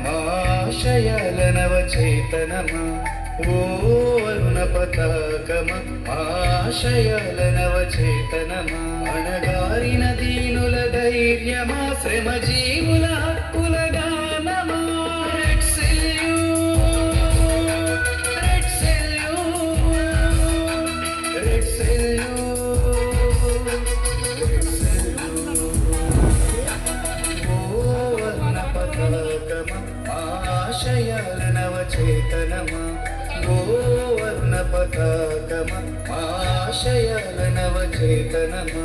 పతాకమాశయాల నవచేతనమా ఓ అరుణ పతాకమా ఆశయాల నవచేతనమా అణగారిన దీనుల ధైర్యమా శ్రమ జీవుల హక్కుల గానమా red salute red salute red salute red salute ఓ అరుణ పతాకమా ఆశయాల నవచేతనమా ఓ అరుణ పతాకమా ఆశయాల నవచేతనమా